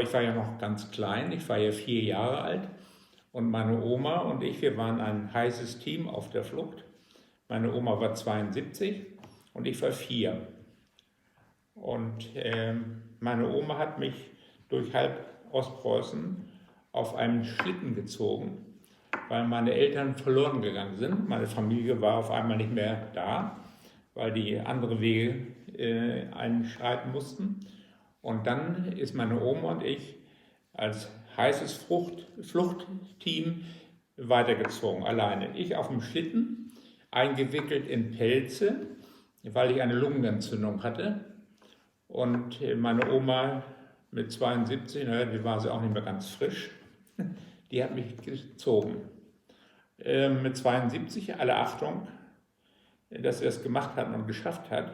Ich war ja noch ganz klein, ich war ja 4 Jahre alt und meine Oma und ich, wir waren ein heißes Team auf der Flucht. Meine Oma war 72 und ich war 4. Und meine Oma hat mich durch halb Ostpreußen auf einen Schlitten gezogen, weil meine Eltern verloren gegangen sind. Meine Familie war auf einmal nicht mehr da, weil die andere Wege einschreiten mussten. Und dann ist meine Oma und ich als heißes Fluchtteam weitergezogen, alleine. Ich auf dem Schlitten, eingewickelt in Pelze, weil ich eine Lungenentzündung hatte. Und meine Oma mit 72, naja, die war sie auch nicht mehr ganz frisch, die hat mich gezogen. Mit 72, alle Achtung, dass er es gemacht hat und geschafft hat.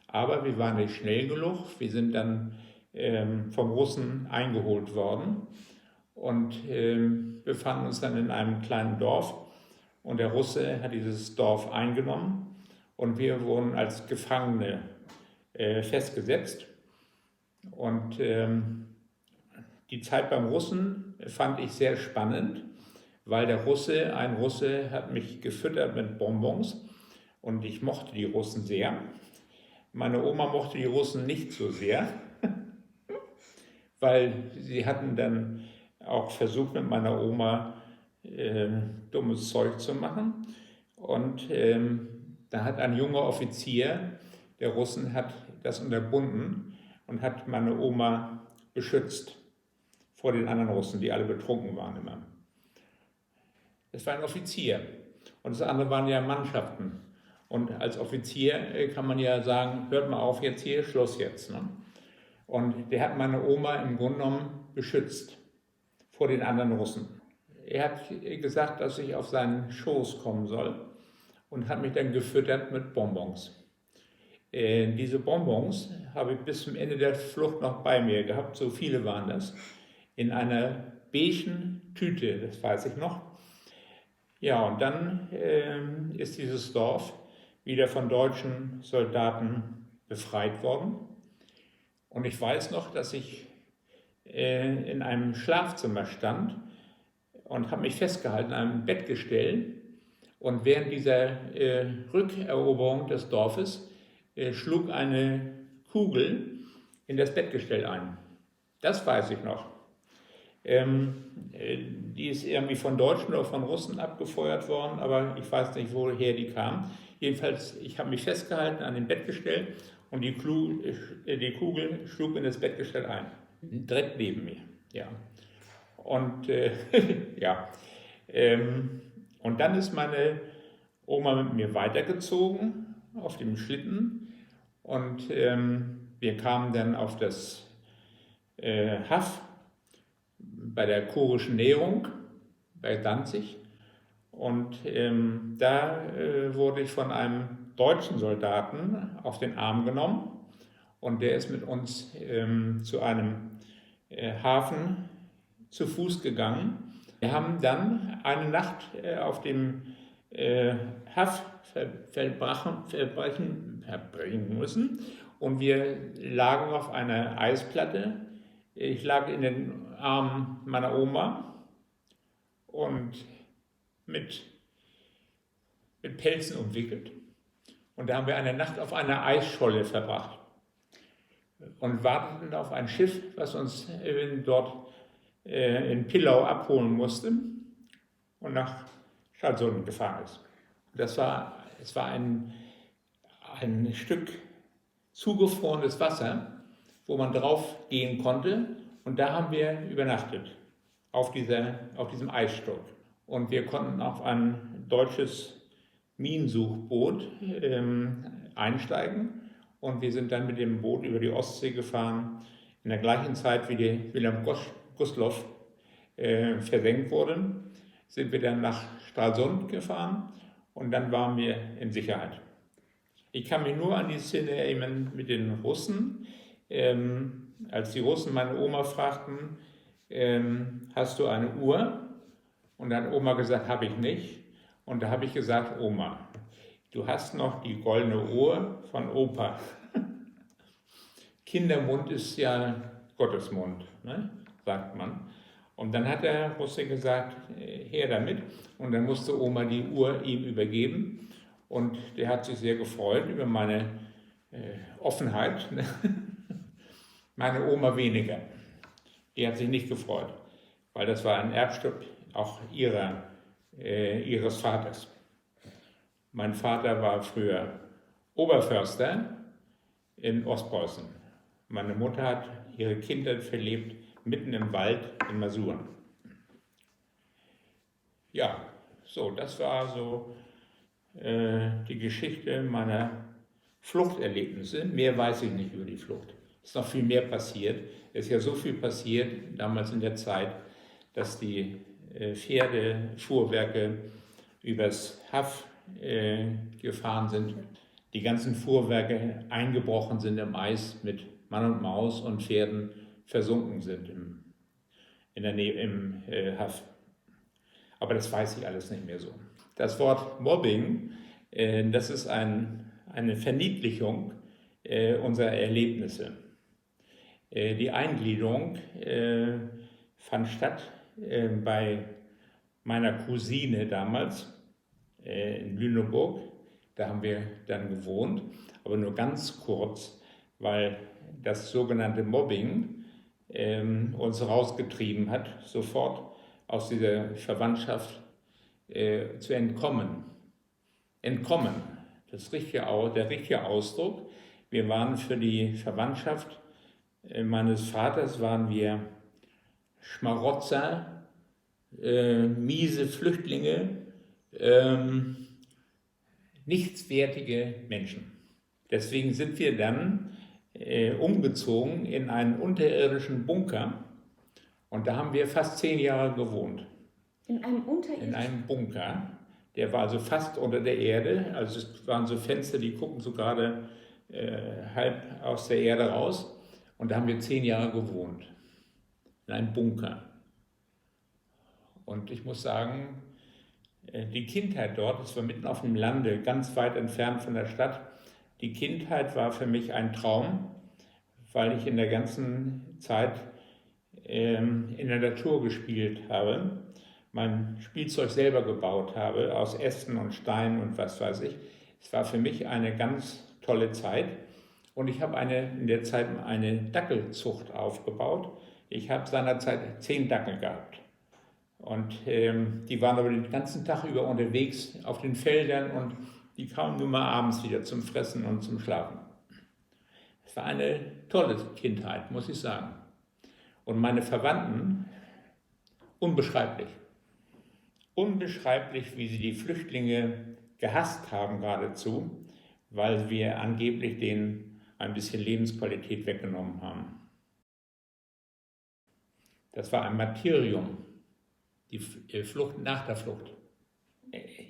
Aber wir waren nicht schnell genug. Wir sind dann vom Russen eingeholt worden und befanden uns dann in einem kleinen Dorf. Und der Russe hat dieses Dorf eingenommen und wir wurden als Gefangene festgesetzt. Und die Zeit beim Russen fand ich sehr spannend, weil ein Russe hat mich gefüttert mit Bonbons und ich mochte die Russen sehr. Meine Oma mochte die Russen nicht so sehr, weil sie hatten dann auch versucht, mit meiner Oma dummes Zeug zu machen. Und da hat ein junger Offizier der Russen hat das unterbunden und hat meine Oma beschützt vor den anderen Russen, die alle betrunken waren immer. Das war ein Offizier und das andere waren ja Mannschaften. Und als Offizier kann man ja sagen, hört mal auf jetzt hier, Schluss jetzt. Ne? Und der hat meine Oma im Grunde genommen beschützt vor den anderen Russen. Er hat gesagt, dass ich auf seinen Schoß kommen soll und hat mich dann gefüttert mit Bonbons. Diese Bonbons habe ich bis zum Ende der Flucht noch bei mir gehabt, so viele waren das, in einer beigen Tüte, das weiß ich noch. Ja, und dann ist dieses Dorf wieder von deutschen Soldaten befreit worden. Und ich weiß noch, dass ich in einem Schlafzimmer stand und habe mich festgehalten an einem Bettgestell. Und während dieser Rückeroberung des Dorfes schlug eine Kugel in das Bettgestell ein. Das weiß ich noch. Die ist irgendwie von Deutschen oder von Russen abgefeuert worden, aber ich weiß nicht, woher die kam. Jedenfalls, ich habe mich festgehalten an dem Bettgestell und die Kugel schlug in das Bettgestell ein, direkt neben mir. Ja. Und ja, und dann ist meine Oma mit mir weitergezogen auf dem Schlitten und wir kamen dann auf das Haff bei der Kurischen Näherung bei Danzig und da wurde ich von einem deutschen Soldaten auf den Arm genommen und der ist mit uns zu einem Hafen zu Fuß gegangen. Wir haben dann eine Nacht auf dem Haff verbringen müssen und wir lagen auf einer Eisplatte. Ich lag in den Armen meiner Oma und mit Pelzen umwickelt. Und da haben wir eine Nacht auf einer Eisscholle verbracht und warteten auf ein Schiff, was uns dort in Pillau abholen musste und nach Stralsund gefahren ist. Es war ein Stück zugefrorenes Wasser, wo man drauf gehen konnte und da haben wir übernachtet, auf diesem Eisstock. Und wir konnten auf ein deutsches Minensuchboot einsteigen und wir sind dann mit dem Boot über die Ostsee gefahren, in der gleichen Zeit wie die Wilhelm Gustloff versenkt wurde, sind wir dann nach Stralsund gefahren und dann waren wir in Sicherheit. Ich kann mich nur an die Szene erinnern mit den Russen, als die Russen meine Oma fragten, hast du eine Uhr? Und dann hat Oma gesagt, habe ich nicht. Und da habe ich gesagt, Oma, du hast noch die goldene Uhr von Opa. Kindermund ist ja Gottesmund. Ne? sagt man. Und dann hat der Russe gesagt, her damit. Und dann musste Oma die Uhr ihm übergeben. Und der hat sich sehr gefreut über meine Offenheit. Meine Oma weniger. Die hat sich nicht gefreut, weil das war ein Erbstück auch ihres Vaters. Mein Vater war früher Oberförster in Ostpreußen. Meine Mutter hat ihre Kindheit verlebt mitten im Wald in Masuren. Ja, so, das war so die Geschichte meiner Fluchterlebnisse. Mehr weiß ich nicht über die Flucht. Es ist noch viel mehr passiert. Es ist ja so viel passiert damals in der Zeit, dass die Pferdefuhrwerke übers Haff gefahren sind. Die ganzen Fuhrwerke eingebrochen sind im Eis mit Mann und Maus und Pferden versunken sind in der Nähe im Haff. Aber das weiß ich alles nicht mehr so. Das Wort Mobbing, das ist eine Verniedlichung unserer Erlebnisse. Die Eingliederung fand statt bei meiner Cousine damals in Lüneburg. Da haben wir dann gewohnt, aber nur ganz kurz, weil das sogenannte Mobbing uns rausgetrieben hat, sofort aus dieser Verwandtschaft zu entkommen. Entkommen, der richtige Ausdruck. Wir waren für die Verwandtschaft meines Vaters waren wir Schmarotzer, miese Flüchtlinge, nichtswertige Menschen. Deswegen sind wir dann umgezogen in einen unterirdischen Bunker und da haben wir fast 10 Jahre gewohnt. In einem unterirdischen? In einem Bunker. Der war also fast unter der Erde, also es waren so Fenster, die gucken so gerade halb aus der Erde raus. Und da haben wir 10 Jahre gewohnt, in einem Bunker. Und ich muss sagen, die Kindheit dort, das war mitten auf dem Lande, ganz weit entfernt von der Stadt, die Kindheit war für mich ein Traum, weil ich in der ganzen Zeit in der Natur gespielt habe, mein Spielzeug selber gebaut habe, aus Ästen und Steinen und was weiß ich. Es war für mich eine ganz tolle Zeit. Und ich habe in der Zeit eine Dackelzucht aufgebaut. Ich habe seinerzeit 10 Dackel gehabt. Und die waren aber den ganzen Tag über unterwegs auf den Feldern und die kamen nur mal abends wieder zum Fressen und zum Schlafen. Es war eine tolle Kindheit, muss ich sagen. Und meine Verwandten, unbeschreiblich. Unbeschreiblich, wie sie die Flüchtlinge gehasst haben geradezu, weil wir angeblich denen ein bisschen Lebensqualität weggenommen haben. Das war ein Martyrium, die Flucht nach der Flucht.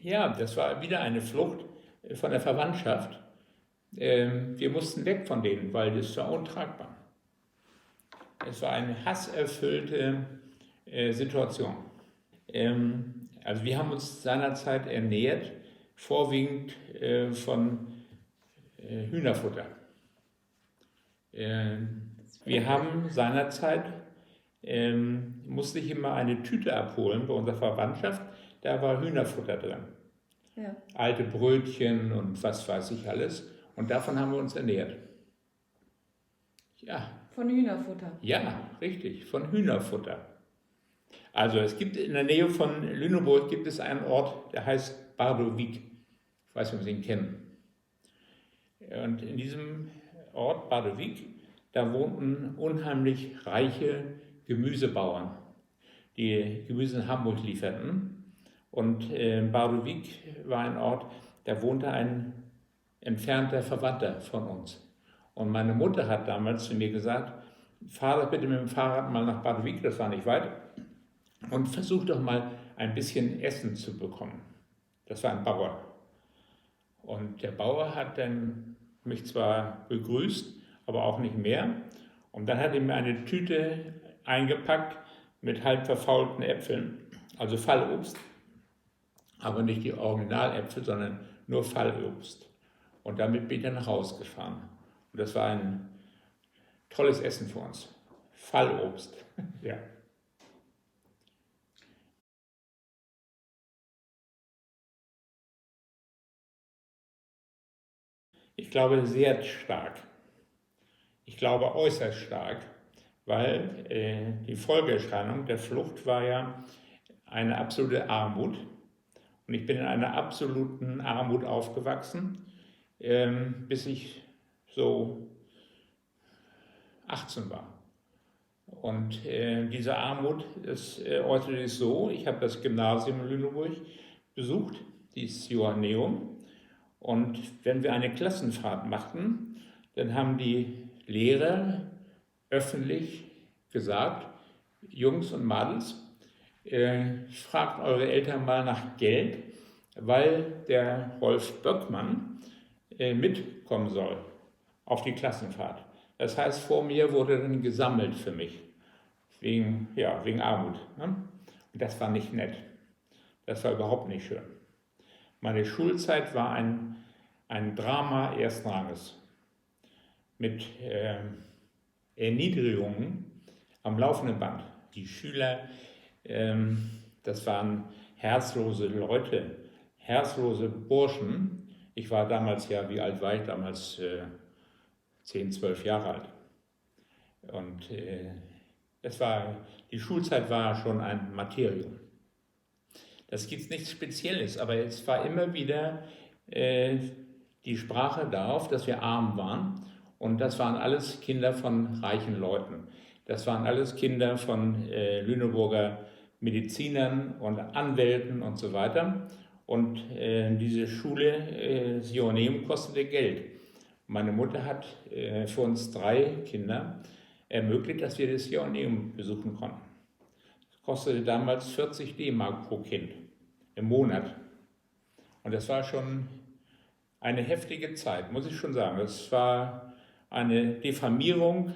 Ja, das war wieder eine Flucht von der Verwandtschaft. Wir mussten weg von denen, weil das war untragbar. Es war eine hasserfüllte Situation. Also wir haben uns seinerzeit ernährt, vorwiegend von Hühnerfutter. Wir haben seinerzeit, musste ich immer eine Tüte abholen bei unserer Verwandtschaft, da war Hühnerfutter drin. Ja. Alte Brötchen und was weiß ich alles. Und davon haben wir uns ernährt. Ja. Von Hühnerfutter? Ja, richtig, von Hühnerfutter. Also es gibt in der Nähe von Lüneburg gibt es einen Ort, der heißt Bardowijk. Ich weiß nicht, ob Sie ihn kennen. Und in diesem Ort, Bardowijk, da wohnten unheimlich reiche Gemüsebauern, die Gemüse in Hamburg lieferten. Und Bardowijk war ein Ort, da wohnte ein entfernter Verwandter von uns. Und meine Mutter hat damals zu mir gesagt, fahr doch bitte mit dem Fahrrad mal nach Bardowijk, das war nicht weit, und versuch doch mal ein bisschen Essen zu bekommen. Das war ein Bauer. Und der Bauer hat dann mich zwar begrüßt, aber auch nicht mehr. Und dann hat er mir eine Tüte eingepackt mit halb verfaulten Äpfeln, also Fallobst, aber nicht die Originaläpfel, sondern nur Fallobst. Und damit bin ich dann nach Hause gefahren. Und das war ein tolles Essen für uns. Fallobst. Ja. Ich glaube sehr stark. Ich glaube äußerst stark, weil die Folgeerscheinung der Flucht war ja eine absolute Armut. Und ich bin in einer absoluten Armut aufgewachsen, bis ich so 18 war. Und diese Armut äußerte sich so: Ich habe das Gymnasium in Lüneburg besucht, dieses Johanneum. Und wenn wir eine Klassenfahrt machten, dann haben die Lehrer öffentlich gesagt: Jungs und Mädels, fragt eure Eltern mal nach Geld, weil der Rolf Böckmann mitkommen soll auf die Klassenfahrt. Das heißt, vor mir wurde dann gesammelt für mich, wegen Armut. Ne? Und das war nicht nett. Das war überhaupt nicht schön. Meine Schulzeit war ein Drama ersten Ranges mit Erniedrigungen am laufenden Band. Die Schüler, das waren herzlose Leute, herzlose Burschen. Ich war damals ja, wie alt war ich damals? 10, 12 Jahre alt. Und die Schulzeit war schon ein Martyrium. Das gibt nichts Spezielles, aber es war immer wieder die Sprache darauf, dass wir arm waren. Und das waren alles Kinder von reichen Leuten. Das waren alles Kinder von Lüneburger Medizinern und Anwälten und so weiter. Und diese Schule, das Johanneum, kostete Geld. Meine Mutter hat für uns 3 Kinder ermöglicht, dass wir das Johanneum besuchen konnten. Das kostete damals 40 D-Mark pro Kind im Monat. Und das war schon eine heftige Zeit, muss ich schon sagen. Das war eine Diffamierung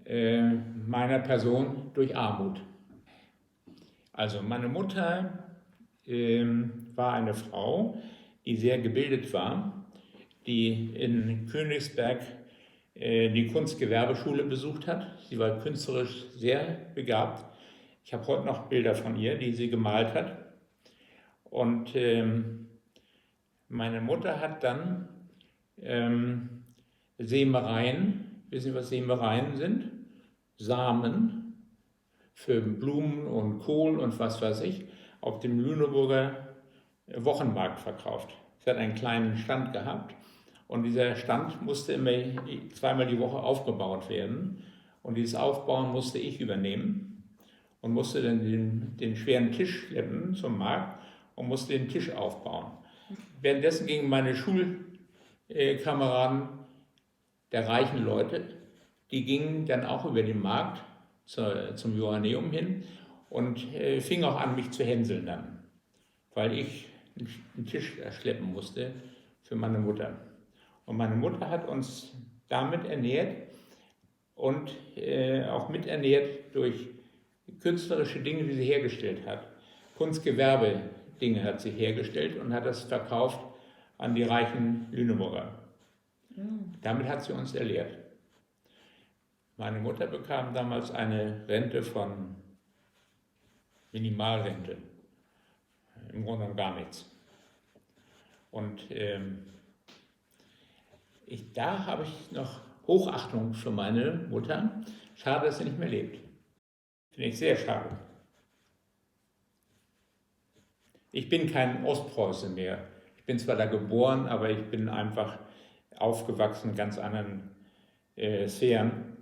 meiner Person durch Armut. Also meine Mutter war eine Frau, die sehr gebildet war, die in Königsberg die Kunstgewerbeschule besucht hat. Sie war künstlerisch sehr begabt. Ich habe heute noch Bilder von ihr, die sie gemalt hat. Und meine Mutter hat dann Sämereien, wissen Sie, was Sämereien sind? Samen für Blumen und Kohl und was weiß ich, auf dem Lüneburger Wochenmarkt verkauft. Sie hat einen kleinen Stand gehabt. Und dieser Stand musste immer zweimal die Woche aufgebaut werden. Und dieses Aufbauen musste ich übernehmen und musste dann den schweren Tisch schleppen zum Markt und musste den Tisch aufbauen. Währenddessen gingen meine Schulkameraden der reichen Leute, die gingen dann auch über den Markt zum Johanneum hin und fingen auch an, mich zu hänseln dann, weil ich einen Tisch schleppen musste für meine Mutter. Und meine Mutter hat uns damit ernährt und auch miternährt durch künstlerische Dinge, die sie hergestellt hat. Kunstgewerbe-Dinge hat sie hergestellt und hat das verkauft an die reichen Lüneburger. Damit hat sie uns ernährt. Meine Mutter bekam damals eine Rente von Minimalrente, im Grunde genommen gar nichts. Und da habe ich noch Hochachtung für meine Mutter. Schade, dass sie nicht mehr lebt. Finde ich sehr schade. Ich bin kein Ostpreuße mehr. Ich bin zwar da geboren, aber ich bin einfach aufgewachsen in ganz anderen Sphären.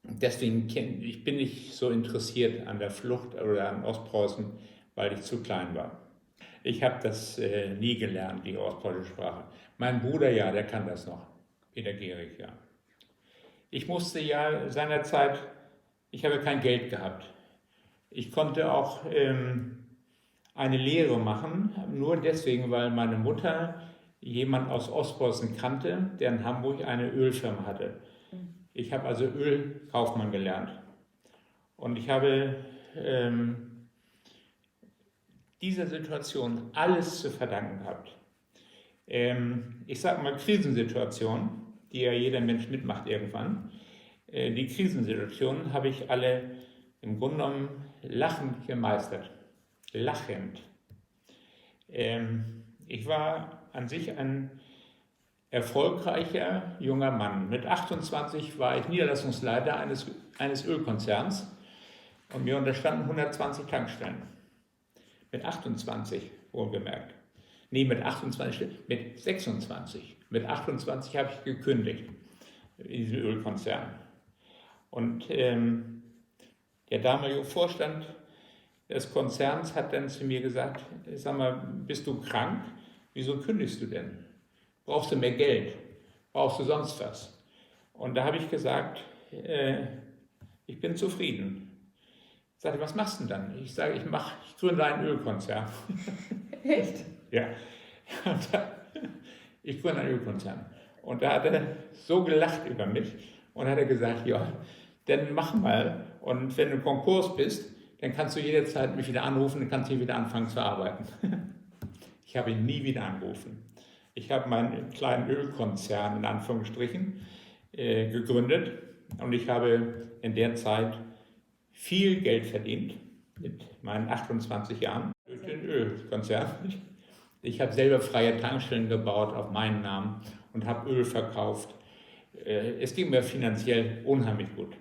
Deswegen ich bin nicht so interessiert an der Flucht oder an Ostpreußen, weil ich zu klein war. Ich habe das nie gelernt, die ostpreußische Sprache. Mein Bruder, ja, der kann das noch. Peter Gehrig, ja. Ich musste ja seinerzeit, ich habe kein Geld gehabt. Ich konnte auch eine Lehre machen, nur deswegen, weil meine Mutter jemand aus Ostpreußen kannte, der in Hamburg eine Ölfirma hatte. Ich habe also Ölkaufmann gelernt. Und ich habe dieser Situation alles zu verdanken gehabt. Ich sage mal Krisensituation, die ja jeder Mensch mitmacht irgendwann. Die Krisensituationen habe ich alle im Grunde genommen lachend gemeistert. Lachend. Ich war an sich ein erfolgreicher junger Mann. Mit 28 war ich Niederlassungsleiter eines Ölkonzerns und mir unterstanden 120 Tankstellen. Mit 28, wohlgemerkt. Nee, mit 28, mit 26. Mit 28 habe ich gekündigt in diesem Ölkonzern. Und der damalige Vorstand des Konzerns hat dann zu mir gesagt, sag mal, bist du krank? Wieso kündigst du denn? Brauchst du mehr Geld? Brauchst du sonst was? Und da habe ich gesagt, ich bin zufrieden. Ich sagte, was machst du denn dann? Ich sage, ich gründe einen Ölkonzern. Echt? Ja. Ich gründe einen Ölkonzern. Und da hat er so gelacht über mich und hat er gesagt, ja, dann mach mal. Und wenn du im Konkurs bist, dann kannst du jederzeit mich wieder anrufen, dann kannst du hier wieder anfangen zu arbeiten. Ich habe ihn nie wieder angerufen. Ich habe meinen kleinen Ölkonzern in Anführungsstrichen gegründet und ich habe in der Zeit viel Geld verdient mit meinen 28 Jahren durch den Ölkonzern. Ich habe selber freie Tankstellen gebaut auf meinen Namen und habe Öl verkauft. Es ging mir finanziell unheimlich gut.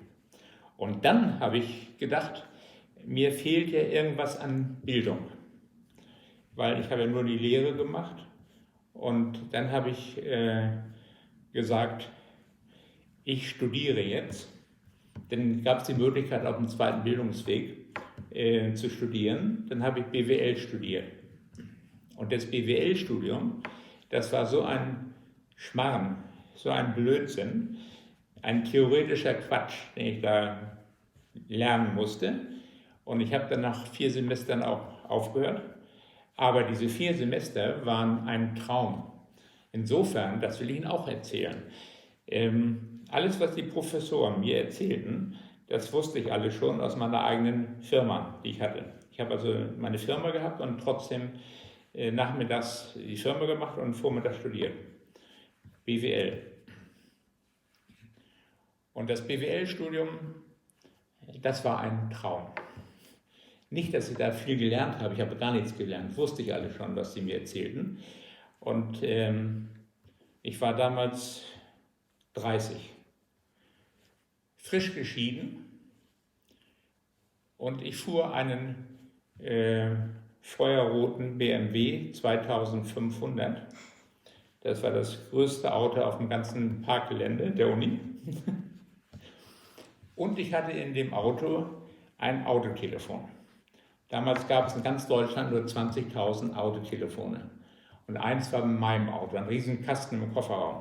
Und dann habe ich gedacht, mir fehlt ja irgendwas an Bildung, weil ich habe ja nur die Lehre gemacht. Und dann habe ich gesagt, ich studiere jetzt. Dann gab es die Möglichkeit, auf dem zweiten Bildungsweg zu studieren. Dann habe ich BWL studiert. Und das BWL-Studium, das war so ein Schmarrn, so ein Blödsinn, ein theoretischer Quatsch, den ich da lernen musste. Und ich habe dann nach 4 Semestern auch aufgehört. Aber diese 4 Semester waren ein Traum. Insofern, das will ich Ihnen auch erzählen. Alles, was die Professoren mir erzählten, das wusste ich alles schon aus meiner eigenen Firma, die ich hatte. Ich habe also meine Firma gehabt und trotzdem nachmittags die Firma gemacht und vormittags studiert. BWL. Und das BWL-Studium, das war ein Traum. Nicht, dass ich da viel gelernt habe, ich habe gar nichts gelernt, wusste ich alles schon, was sie mir erzählten. Und ich war damals 30, frisch geschieden und ich fuhr einen feuerroten BMW 2500. Das war das größte Auto auf dem ganzen Parkgelände der Uni. Und ich hatte in dem Auto ein Autotelefon. Damals gab es in ganz Deutschland nur 20.000 Autotelefone. Und eins war in meinem Auto, ein riesen Kasten im Kofferraum.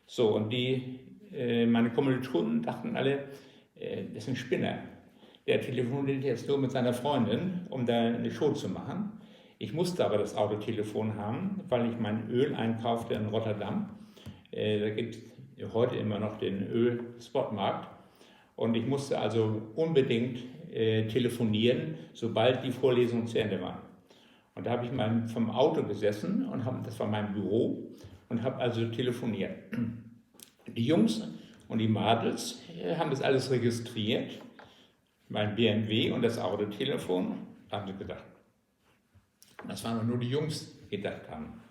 So, und meine Kommilitonen dachten alle, das ist ein Spinner. Der telefoniert jetzt nur mit seiner Freundin, um da eine Show zu machen. Ich musste aber das Autotelefon haben, weil ich mein Öl einkaufte in Rotterdam. Da gibt es heute immer noch den Öl-Spotmarkt. Und ich musste also unbedingt telefonieren, sobald die Vorlesung zu Ende war. Und da habe ich mal vom Auto gesessen, und das war mein Büro, und habe also telefoniert. Die Jungs und die Mädels haben das alles registriert, mein BMW und das Autotelefon, haben sie gedacht. Das waren nur die Jungs, die gedacht haben.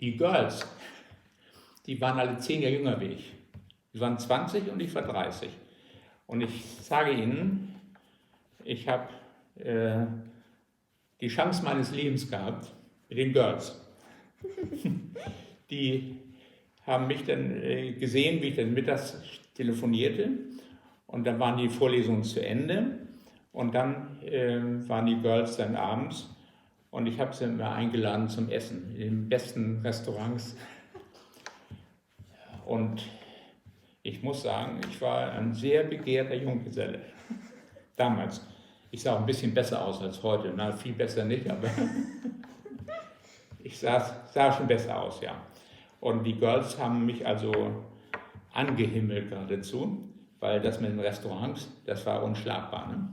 Die Girls, die waren alle 10 Jahre jünger wie ich. Die waren 20 und ich war 30. Und ich sage Ihnen, ich habe die Chance meines Lebens gehabt mit den Girls. Die haben mich dann gesehen, wie ich dann mittags telefonierte. Und dann waren die Vorlesungen zu Ende. Und dann waren die Girls dann abends. Und ich habe sie immer eingeladen zum Essen in den besten Restaurants. Und ich muss sagen, ich war ein sehr begehrter Junggeselle. Damals. Ich sah auch ein bisschen besser aus als heute. Na, viel besser nicht, aber ich sah schon besser aus, ja. Und die Girls haben mich also angehimmelt geradezu, weil das mit den Restaurants, das war unschlagbar. Ne?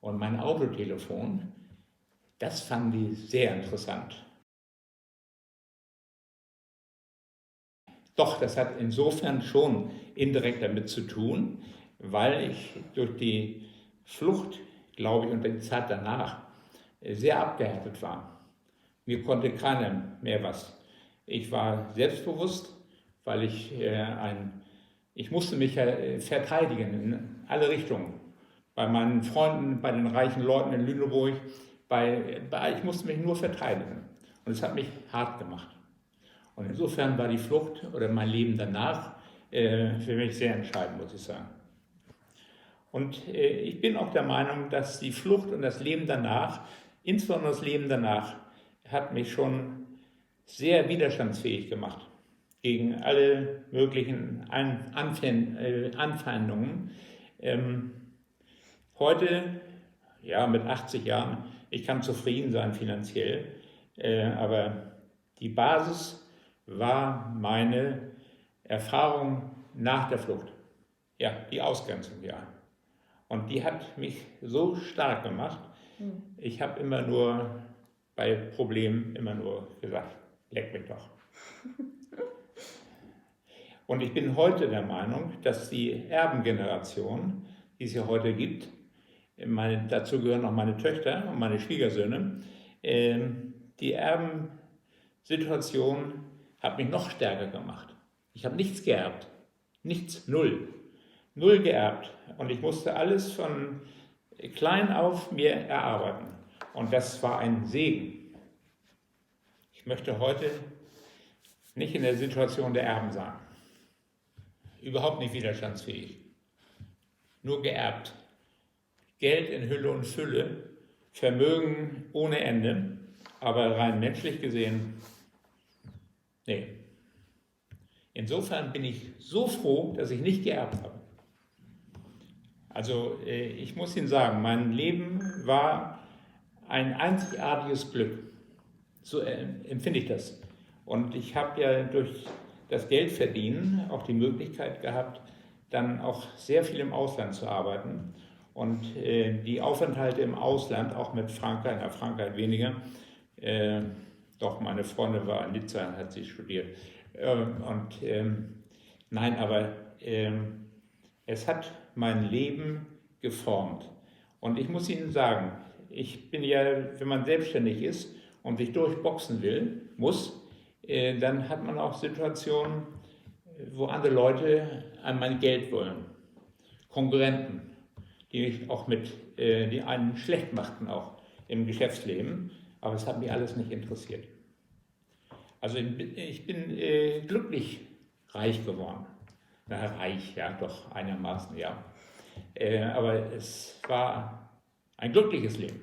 Und mein Autotelefon, das fanden die sehr interessant. Doch, das hat insofern schon indirekt damit zu tun, weil ich durch die Flucht, glaube ich, und die Zeit danach sehr abgehärtet war. Mir konnte keiner mehr was. Ich war selbstbewusst, weil ich musste mich ja verteidigen in alle Richtungen. Bei meinen Freunden, bei den reichen Leuten in Lüneburg, ich musste mich nur verteidigen. Und es hat mich hart gemacht. Und insofern war die Flucht oder mein Leben danach für mich sehr entscheidend, muss ich sagen. Und ich bin auch der Meinung, dass die Flucht und das Leben danach, insbesondere das Leben danach, hat mich schon sehr widerstandsfähig gemacht gegen alle möglichen Anfeindungen. Heute, ja, mit 80 Jahren, ich kann zufrieden sein finanziell, aber die Basis war meine Erfahrung nach der Flucht. Ja, die Ausgrenzung, ja. Und die hat mich so stark gemacht. Ich habe immer nur bei Problemen gesagt, leck mich doch. Und ich bin heute der Meinung, dass die Erbengeneration, die es ja heute gibt, dazu gehören auch meine Töchter und meine Schwiegersöhne, die Erbensituation hat mich noch stärker gemacht. Ich habe nichts geerbt. Nichts, null. Null geerbt. Und ich musste alles von klein auf mir erarbeiten. Und das war ein Segen. Ich möchte heute nicht in der Situation der Erben sein. Überhaupt nicht widerstandsfähig. Nur geerbt. Geld in Hülle und Fülle, Vermögen ohne Ende, aber rein menschlich gesehen, nee. Insofern bin ich so froh, dass ich nicht geerbt habe. Also ich muss Ihnen sagen, mein Leben war ein einzigartiges Glück. So empfinde ich das. Und ich habe ja durch das Geldverdienen auch die Möglichkeit gehabt, dann auch sehr viel im Ausland zu arbeiten. Und die Aufenthalte im Ausland, auch mit Frankreich, Frankreich weniger, doch meine Freundin war in Nizza, hat sie studiert. Nein, aber es hat mein Leben geformt. Und ich muss Ihnen sagen, ich bin ja, wenn man selbstständig ist und sich durchboxen muss, dann hat man auch Situationen, wo andere Leute an mein Geld wollen. Konkurrenten, die einen schlecht machten auch im Geschäftsleben. Aber es hat mich alles nicht interessiert. Also ich bin glücklich reich geworden. Na, reich, ja, doch einigermaßen, ja. Aber es war ein glückliches Leben.